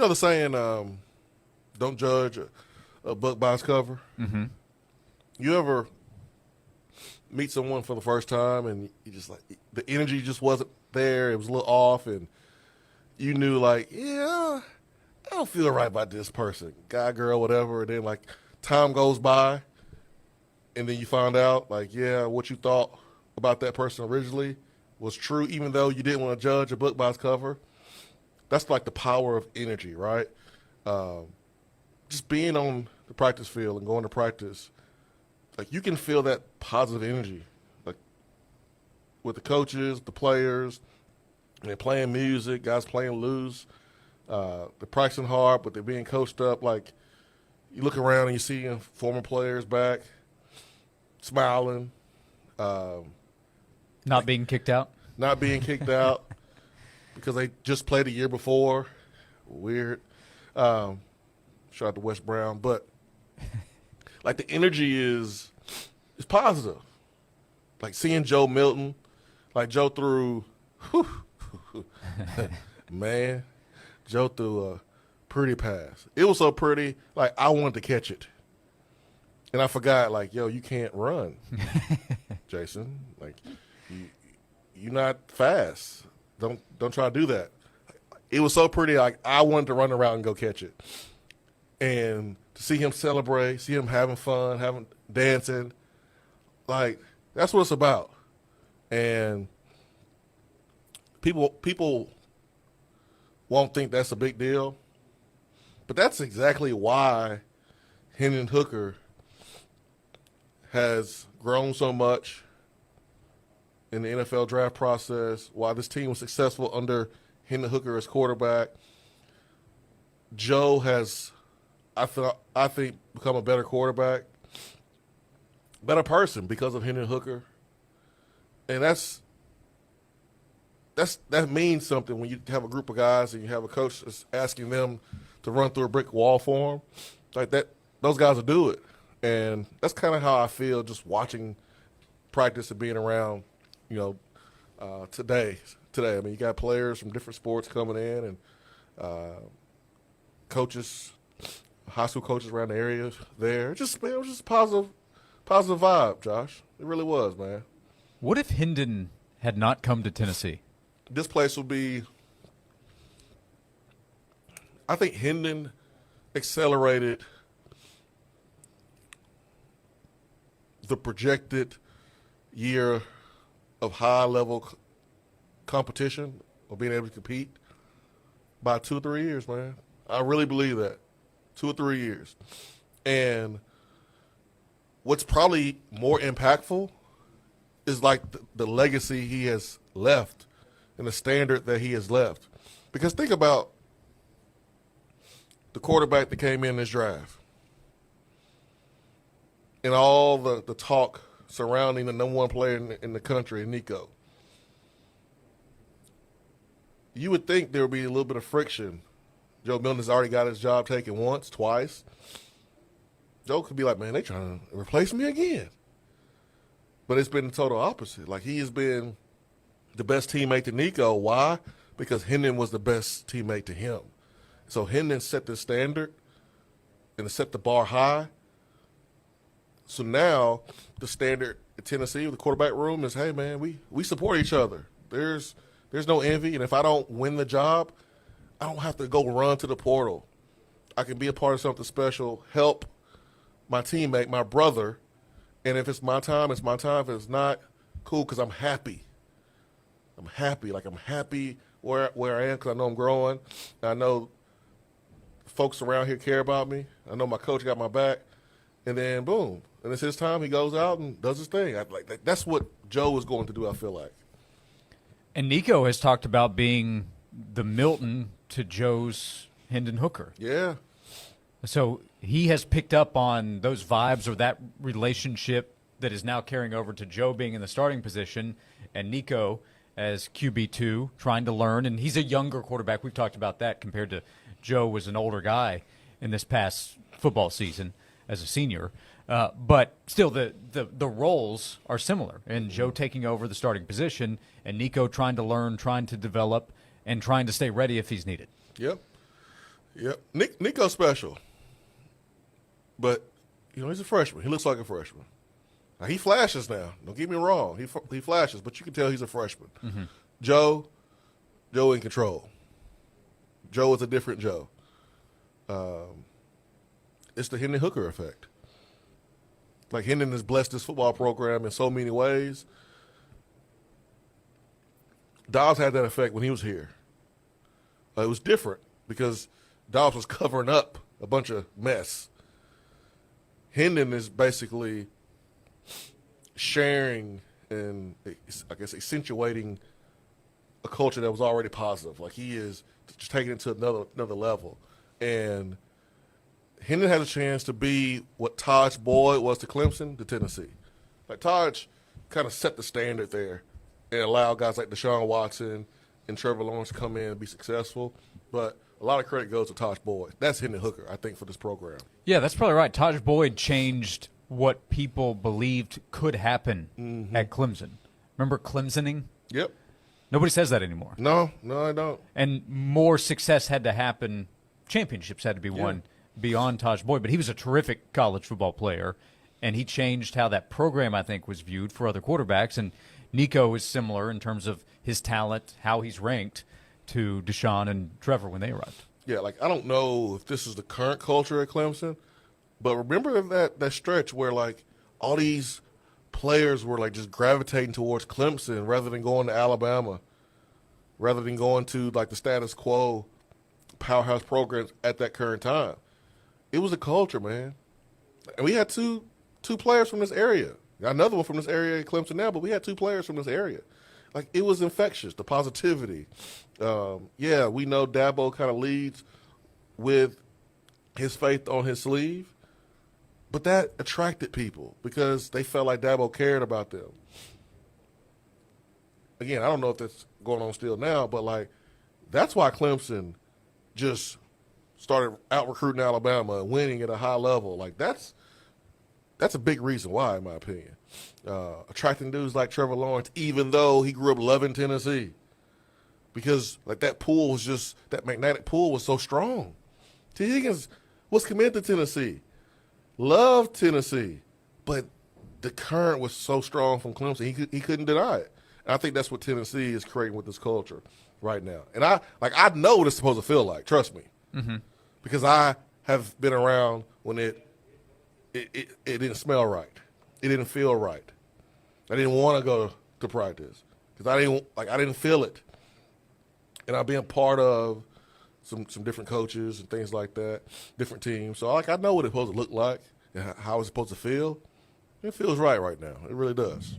know the saying, don't judge a book by its cover? Mm-hmm. You ever meet someone for the first time and you just like the energy just wasn't there, it was a little off, and you knew like, yeah, I don't feel right about this person, guy, girl, whatever, and then like time goes by and then you find out like, yeah, what you thought about that person originally was true, even though you didn't want to judge a book by its cover. That's like the power of energy, right? Just being on the practice field and going to practice, like you can feel that positive energy, like with the coaches, the players, and they're playing music, guys playing loose, they're practicing hard, but they're being coached up. Like you look around and you see former players back, smiling, Not being kicked out. Not being kicked out because they just played the year before. Weird. Shout out to West Brown, but like the energy is positive. Like seeing Joe Milton, like Joe threw, man, Joe threw a pretty pass. It was so pretty, like I wanted to catch it, and I forgot, like, yo, you can't run, Jason. Like, you're not fast. Don't try to do that. It was so pretty, like I wanted to run around and go catch it, and to see him celebrate, see him having fun, dancing, like that's what it's about. And people won't think that's a big deal, but that's exactly why Hendon Hooker has grown so much in the NFL draft process, why this team was successful under Hendon Hooker as quarterback. Joe has, I think, become a better quarterback, better person because of Hendon Hooker. And that means something when you have a group of guys and you have a coach that's asking them to run through a brick wall for them. Like that, those guys will do it. And that's kind of how I feel just watching practice and being around, today. I mean, you got players from different sports coming in and coaches, high school coaches around the area there. It was just a positive vibe, Josh. It really was, man. What if Hendon had not come to Tennessee? This place would be – I think Hendon accelerated the projected year of high-level competition or being able to compete by 2 or 3 years, man. I really believe that. 2 or 3 years. And what's probably more impactful is like the legacy he has left and the standard that he has left. Because think about the quarterback that came in this draft and all the talk surrounding the number one player in the country, Nico. You would think there would be a little bit of friction. Joe Milton has already got his job taken once, twice. Joe could be like, man, they trying to replace me again. But it's been the total opposite. Like, he has been the best teammate to Nico. Why? Because Hendon was the best teammate to him. So Hendon set the standard and set the bar high. So now the standard at Tennessee, the quarterback room is, hey, man, we support each other. There's no envy. And if I don't win the job, I don't have to go run to the portal. I can be a part of something special, help my teammate, my brother. And if it's my time, it's my time. If it's not, cool, because I'm happy. I'm happy. Like, I'm happy where I am because I know I'm growing. I know folks around here care about me. I know my coach got my back. And then, boom. And it's his time. He goes out and does his thing. That's what Joe is going to do, I feel like. And Nico has talked about being the Milton to Joe's Hendon Hooker. Yeah. So he has picked up on those vibes or that relationship that is now carrying over to Joe being in the starting position and Nico as QB2 trying to learn. And he's a younger quarterback. We've talked about that compared to Joe was an older guy in this past football season as a senior. But still, the roles are similar. And Joe taking over the starting position and Nico trying to learn, trying to develop, and trying to stay ready if he's needed. Yep. Yep. Nico's special. But, he's a freshman. He looks like a freshman. Now, he flashes now. Don't get me wrong. He flashes, but you can tell he's a freshman. Mm-hmm. Joe in control. Joe is a different Joe. It's the Hendon Hooker effect. Like, Hendon has blessed this football program in so many ways. Dobbs had that effect when he was here. It was different because Dobbs was covering up a bunch of mess. Hendon is basically sharing and, I guess, accentuating a culture that was already positive. Like, he is just taking it to another level. And Hendon has a chance to be what Taj Boyd was to Clemson, to Tennessee. Like, Taj kind of set the standard there and allowed guys like Deshaun Watson and Trevor Lawrence to come in and be successful. But a lot of credit goes to Taj Boyd. That's Hendon Hooker, I think, for this program. Yeah, that's probably right. Taj Boyd changed what people believed could happen at Clemson. Remember Clemsoning? Yep. Nobody says that anymore. No, I don't. And more success had to happen. Championships had to be won beyond Taj Boyd. But he was a terrific college football player, and he changed how that program, I think, was viewed for other quarterbacks. And Nico is similar in terms of his talent, how he's ranked, to Deshaun and Trevor when they arrived. Yeah, like, I don't know if this is the current culture at Clemson, but remember that stretch where, like, all these players were, like, just gravitating towards Clemson rather than going to Alabama, rather than going to, like, the status quo powerhouse programs at that current time. It was a culture, man. And we had two players from this area. Got another one from this area at Clemson now, but we had two players from this area. Like, it was infectious, the positivity. We know Dabo kind of leads with his faith on his sleeve, but that attracted people because they felt like Dabo cared about them. Again, I don't know if that's going on still now, but, like, that's why Clemson just started out-recruiting Alabama and winning at a high level. Like, that's a big reason why, in my opinion. Attracting dudes like Trevor Lawrence, even though he grew up loving Tennessee. Because, like, that magnetic pull was so strong. T. Higgins was committed to Tennessee, loved Tennessee, but the current was so strong from Clemson, he couldn't deny it. And I think that's what Tennessee is creating with this culture right now. And I know what it's supposed to feel like, trust me. Mm-hmm. Because I have been around when it didn't smell right. It didn't feel right. I didn't want to go to practice because I didn't feel it. And I've been part of some different coaches and things like that, different teams. So, like, I know what it's supposed to look like and how it's supposed to feel. It feels right now. It really does.